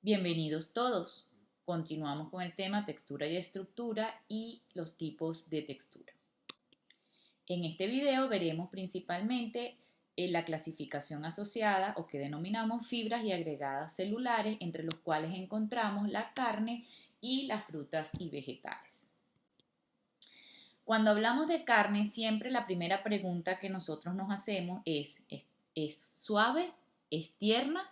Bienvenidos todos. Continuamos con el tema textura y estructura y los tipos de textura. En este video veremos principalmente la clasificación asociada o que denominamos fibras y agregados celulares, entre los cuales encontramos la carne y las frutas y vegetales. Cuando hablamos de carne, siempre la primera pregunta que nosotros nos hacemos ¿es suave? ¿Es tierna?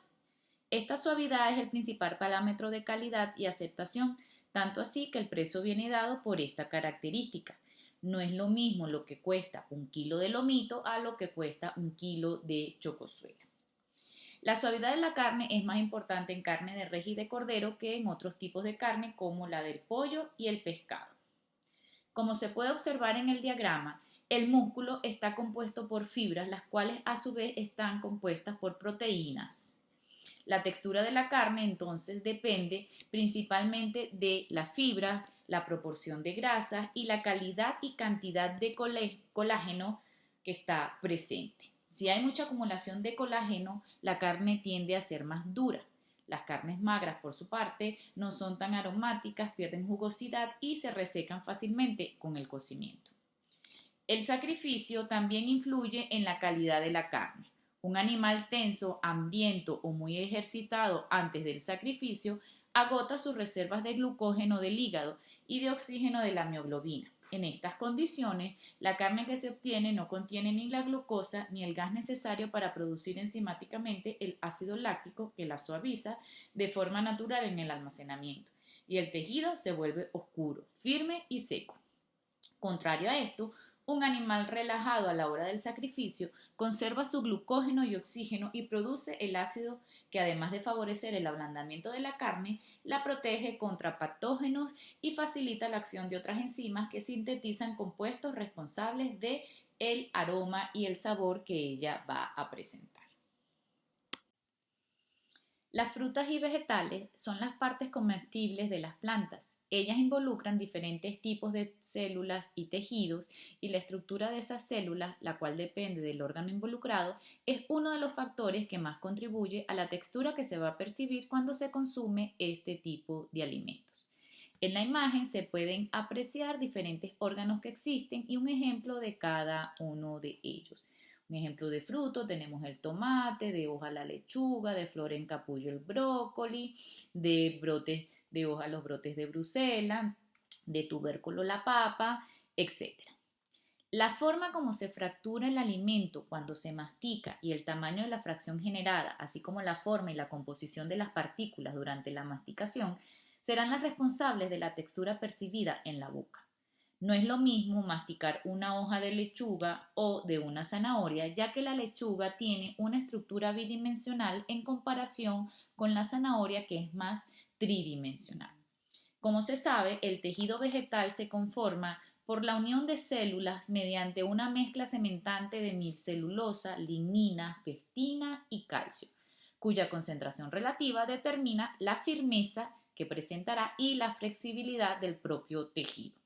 Esta suavidad es el principal parámetro de calidad y aceptación, tanto así que el precio viene dado por esta característica. No es lo mismo lo que cuesta un kilo de lomito a lo que cuesta un kilo de chocosuela. La suavidad de la carne es más importante en carne de res y de cordero que en otros tipos de carne como la del pollo y el pescado. Como se puede observar en el diagrama, el músculo está compuesto por fibras, las cuales a su vez están compuestas por proteínas. La textura de la carne entonces depende principalmente de las fibras, la proporción de grasas y la calidad y cantidad de colágeno que está presente. Si hay mucha acumulación de colágeno, la carne tiende a ser más dura. Las carnes magras, por su parte, no son tan aromáticas, pierden jugosidad y se resecan fácilmente con el cocimiento. El sacrificio también influye en la calidad de la carne. Un animal tenso, hambriento o muy ejercitado antes del sacrificio agota sus reservas de glucógeno del hígado y de oxígeno de la mioglobina. En estas condiciones, la carne que se obtiene no contiene ni la glucosa ni el gas necesario para producir enzimáticamente el ácido láctico que la suaviza de forma natural en el almacenamiento, y el tejido se vuelve oscuro, firme y seco. Contrario a esto, un animal relajado a la hora del sacrificio conserva su glucógeno y oxígeno y produce el ácido que, además de favorecer el ablandamiento de la carne, la protege contra patógenos y facilita la acción de otras enzimas que sintetizan compuestos responsables de el aroma y el sabor que ella va a presentar. Las frutas y vegetales son las partes comestibles de las plantas. Ellas involucran diferentes tipos de células y tejidos, y la estructura de esas células, la cual depende del órgano involucrado, es uno de los factores que más contribuye a la textura que se va a percibir cuando se consume este tipo de alimentos. En la imagen se pueden apreciar diferentes órganos que existen y un ejemplo de cada uno de ellos. Un ejemplo de fruto tenemos el tomate, de hoja la lechuga, de flor en capullo el brócoli, de brotes de hoja los brotes de Bruselas, de tubérculo la papa, etc. La forma como se fractura el alimento cuando se mastica y el tamaño de la fracción generada, así como la forma y la composición de las partículas durante la masticación, serán las responsables de la textura percibida en la boca. No es lo mismo masticar una hoja de lechuga o de una zanahoria, ya que la lechuga tiene una estructura bidimensional en comparación con la zanahoria, que es más tridimensional. Como se sabe, el tejido vegetal se conforma por la unión de células mediante una mezcla cementante de milcelulosa, lignina, pectina y calcio, cuya concentración relativa determina la firmeza que presentará y la flexibilidad del propio tejido.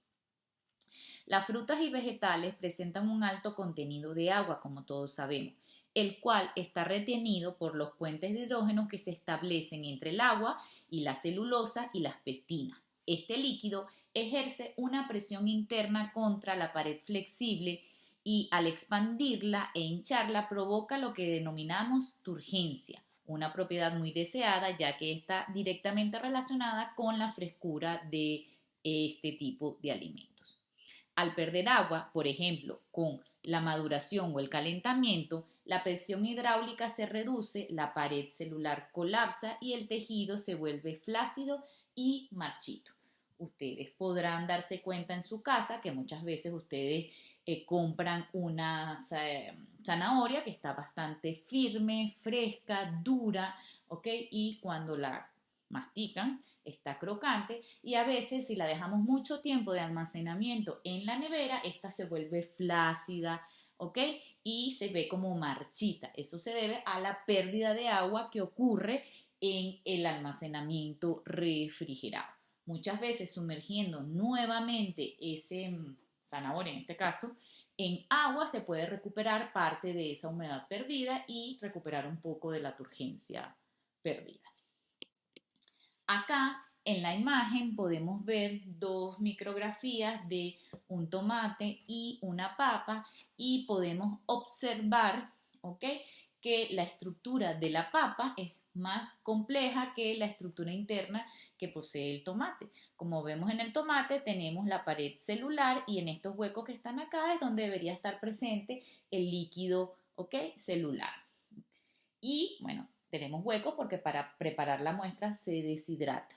Las frutas y vegetales presentan un alto contenido de agua, como todos sabemos, el cual está retenido por los puentes de hidrógeno que se establecen entre el agua y la celulosa y las pectinas. Este líquido ejerce una presión interna contra la pared flexible y, al expandirla e hincharla, provoca lo que denominamos turgencia, una propiedad muy deseada ya que está directamente relacionada con la frescura de este tipo de alimentos. Al perder agua, por ejemplo, con la maduración o el calentamiento, la presión hidráulica se reduce, la pared celular colapsa y el tejido se vuelve flácido y marchito. Ustedes podrán darse cuenta en su casa que muchas veces ustedes compran una zanahoria que está bastante firme, fresca, dura, ¿ok? Y cuando la mastican, está crocante, y a veces si la dejamos mucho tiempo de almacenamiento en la nevera, esta se vuelve flácida, ¿ok? Y se ve como marchita. Eso se debe a la pérdida de agua que ocurre en el almacenamiento refrigerado. Muchas veces sumergiendo nuevamente ese zanahoria, en este caso, en agua se puede recuperar parte de esa humedad perdida y recuperar un poco de la turgencia perdida. Acá en la imagen podemos ver dos micrografías de un tomate y una papa y podemos observar, ¿ok?, que la estructura de la papa es más compleja que la estructura interna que posee el tomate. Como vemos en el tomate tenemos la pared celular y en estos huecos que están acá es donde debería estar presente el líquido, ¿ok?, celular. Y bueno, tenemos huecos porque para preparar la muestra se deshidrata.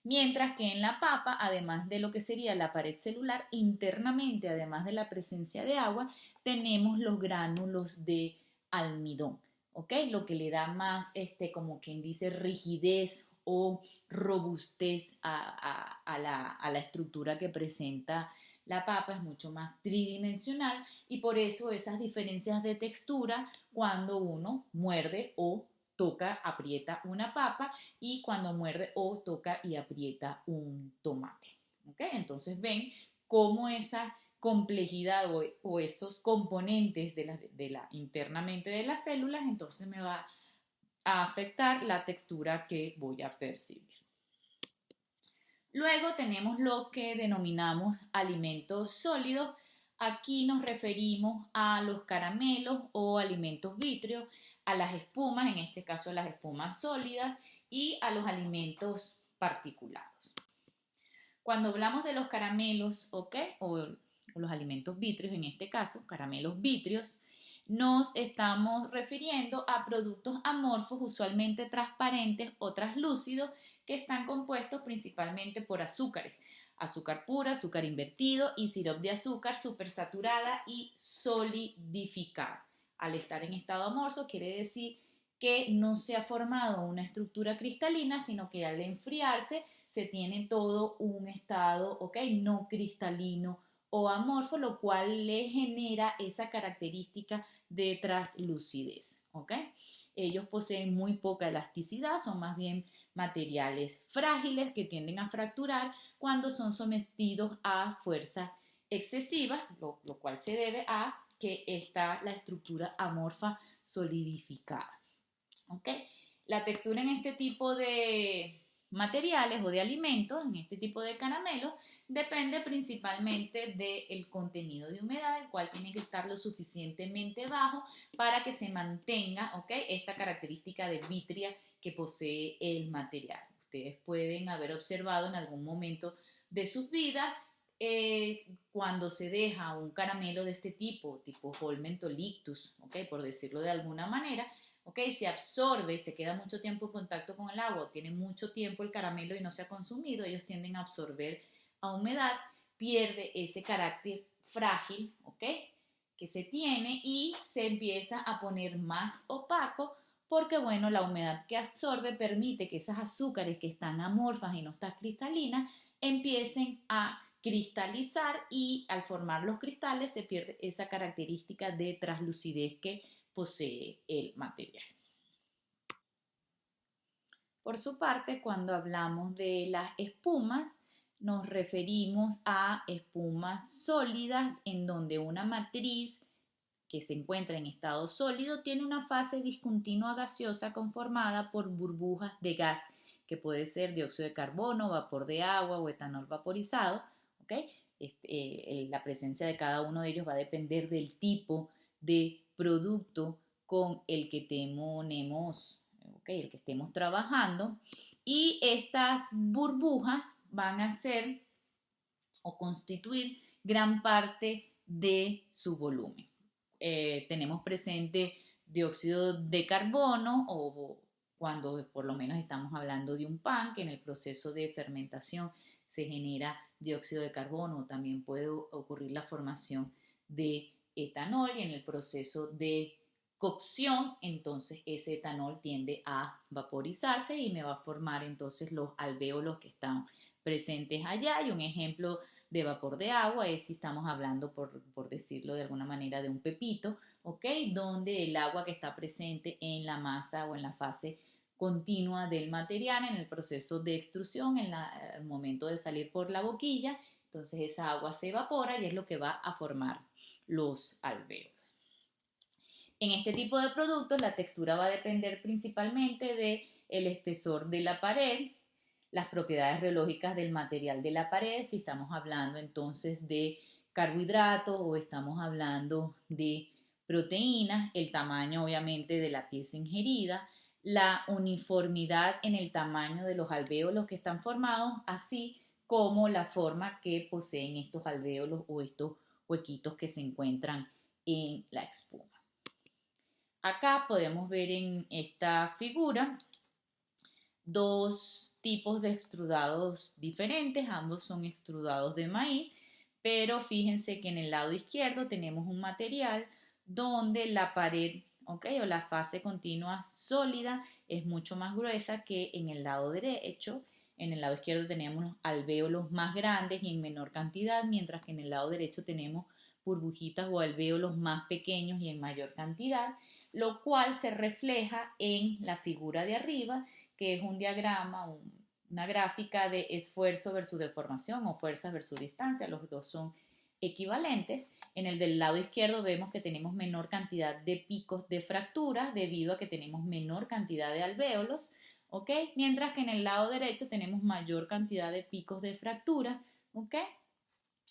Mientras que en la papa, además de lo que sería la pared celular, internamente, además de la presencia de agua, tenemos los gránulos de almidón, ¿ok? Lo que le da más, como quien dice, rigidez o robustez a la estructura que presenta la papa, es mucho más tridimensional y por eso esas diferencias de textura cuando uno muerde o toca, aprieta una papa y cuando muerde o toca y aprieta un tomate. ¿Ok? Entonces ven cómo esa complejidad o esos componentes internamente de las células entonces me va a afectar la textura que voy a percibir. Luego tenemos lo que denominamos alimentos sólidos. Aquí nos referimos a los caramelos o alimentos vítreos, a las espumas, en este caso las espumas sólidas, y a los alimentos particulados. Cuando hablamos de los caramelos, ¿ok?, o los alimentos vítreos, en este caso, caramelos vítreos, nos estamos refiriendo a productos amorfos, usualmente transparentes o translúcidos, que están compuestos principalmente por azúcares, azúcar pura, azúcar invertido y sirope de azúcar supersaturada y solidificada. Al estar en estado amorfo quiere decir que no se ha formado una estructura cristalina, sino que al enfriarse se tiene todo un estado, ¿ok?, no cristalino o amorfo, lo cual le genera esa característica de translucidez, ¿ok? Ellos poseen muy poca elasticidad, son más bien materiales frágiles que tienden a fracturar cuando son sometidos a fuerzas excesivas, lo cual se debe a que está la estructura amorfa solidificada. ¿Ok? La textura en este tipo de materiales o de alimentos, en este tipo de caramelos, depende principalmente del contenido de humedad, el cual tiene que estar lo suficientemente bajo para que se mantenga, ¿ok?, esta característica de vitria que posee el material. Ustedes pueden haber observado en algún momento de sus vidas cuando se deja un caramelo de este tipo Holmentolictus, ¿ok?, por decirlo de alguna manera, ¿ok?, se absorbe, se queda mucho tiempo en contacto con el agua, tiene mucho tiempo el caramelo y no se ha consumido, ellos tienden a absorber a humedad, pierde ese carácter frágil, ¿ok?, que se tiene y se empieza a poner más opaco porque, bueno, la humedad que absorbe permite que esas azúcares que están amorfas y no están cristalinas empiecen a cristalizar y al formar los cristales se pierde esa característica de translucidez que posee el material. Por su parte, cuando hablamos de las espumas, nos referimos a espumas sólidas en donde una matriz que se encuentra en estado sólido tiene una fase discontinua gaseosa conformada por burbujas de gas, que puede ser dióxido de carbono, vapor de agua o etanol vaporizado. ¿Okay? La presencia de cada uno de ellos va a depender del tipo de producto con el que tenemos, ¿okay?, el que estemos trabajando, y estas burbujas van a ser o constituir gran parte de su volumen. Tenemos presente dióxido de carbono o cuando por lo menos estamos hablando de un pan, que en el proceso de fermentación se genera dióxido de carbono, también puede ocurrir la formación de etanol y en el proceso de cocción, entonces ese etanol tiende a vaporizarse y me va a formar entonces los alvéolos que están presentes allá. Y un ejemplo de vapor de agua es si estamos hablando, por decirlo de alguna manera, de un pepito, ¿ok?, donde el agua que está presente en la masa o en la fase continua del material en el proceso de extrusión, en el momento de salir por la boquilla, entonces esa agua se evapora y es lo que va a formar los alvéolos. En este tipo de productos la textura va a depender principalmente del espesor de la pared, las propiedades reológicas del material de la pared, si estamos hablando entonces de carbohidratos o estamos hablando de proteínas, el tamaño obviamente de la pieza ingerida, la uniformidad en el tamaño de los alvéolos que están formados, así como la forma que poseen estos alvéolos o estos huequitos que se encuentran en la espuma. Acá podemos ver en esta figura dos tipos de extrudados diferentes, ambos son extrudados de maíz, pero fíjense que en el lado izquierdo tenemos un material donde la pared, o la fase continua sólida es mucho más gruesa que en el lado derecho. En el lado izquierdo tenemos alvéolos más grandes y en menor cantidad, mientras que en el lado derecho tenemos burbujitas o alvéolos más pequeños y en mayor cantidad, lo cual se refleja en la figura de arriba, que es un diagrama, una gráfica de esfuerzo versus deformación o fuerzas versus distancia. Los dos son equivalentes. En el del lado izquierdo vemos que tenemos menor cantidad de picos de fracturas debido a que tenemos menor cantidad de alvéolos, ¿ok? Mientras que en el lado derecho tenemos mayor cantidad de picos de fracturas, ¿ok?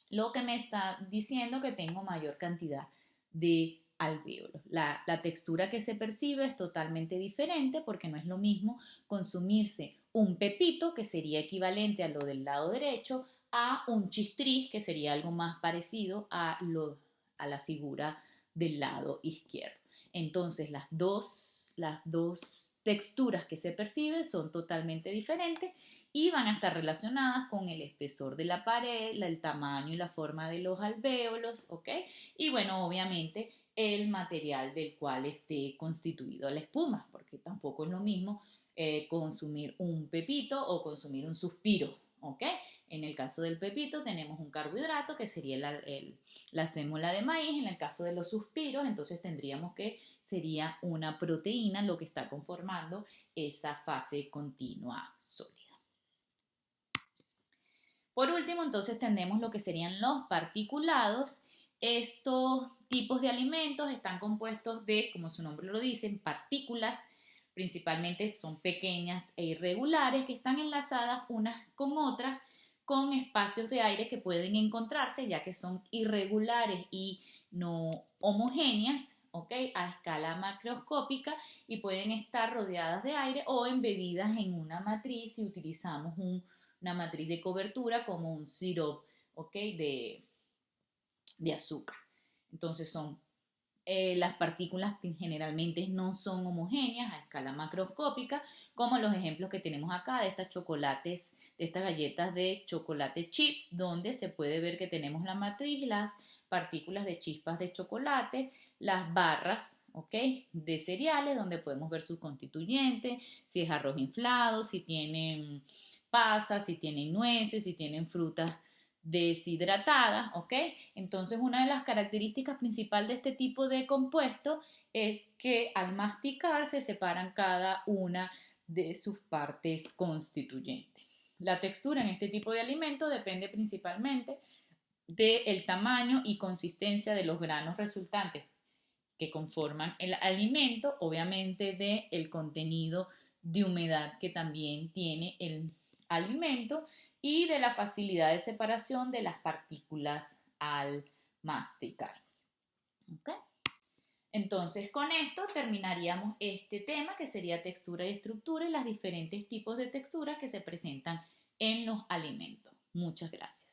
Lo que me está diciendo que tengo mayor cantidad de alvéolos. La textura que se percibe es totalmente diferente porque no es lo mismo consumirse un pepito, que sería equivalente a lo del lado derecho, a un chistriz, que sería algo más parecido a la figura del lado izquierdo. Entonces las dos texturas que se perciben son totalmente diferentes y van a estar relacionadas con el espesor de la pared, el tamaño y la forma de los alvéolos, ¿ok? Y bueno, obviamente el material del cual esté constituido la espuma, porque tampoco es lo mismo consumir un pepito o consumir un suspiro, ¿ok? En el caso del pepito tenemos un carbohidrato que sería la sémola de maíz. En el caso de los suspiros, entonces tendríamos que sería una proteína lo que está conformando esa fase continua sólida. Por último, entonces tenemos lo que serían los particulados. Estos tipos de alimentos están compuestos de, como su nombre lo dice, partículas. Principalmente son pequeñas e irregulares que están enlazadas unas con otras con espacios de aire que pueden encontrarse, ya que son irregulares y no homogéneas, ¿ok? A escala macroscópica, y pueden estar rodeadas de aire o embebidas en una matriz si utilizamos una matriz de cobertura como un sirope, ¿ok? de azúcar. Entonces son las partículas que generalmente no son homogéneas a escala macroscópica, como los ejemplos que tenemos acá de estas chocolates, de estas galletas de chocolate chips, donde se puede ver que tenemos la matriz, las partículas de chispas de chocolate, las barras, ¿ok? De cereales, donde podemos ver sus constituyentes, si es arroz inflado, si tienen pasas, si tienen nueces, si tienen frutas deshidratadas, ¿ok? Entonces, una de las características principales de este tipo de compuesto es que al masticar se separan cada una de sus partes constituyentes. La textura en este tipo de alimento depende principalmente del tamaño y consistencia de los granos resultantes que conforman el alimento, obviamente del contenido de humedad que también tiene el alimento y de la facilidad de separación de las partículas al masticar. ¿Okay? Entonces, con esto terminaríamos este tema que sería textura y estructura y los diferentes tipos de texturas que se presentan en los alimentos. Muchas gracias.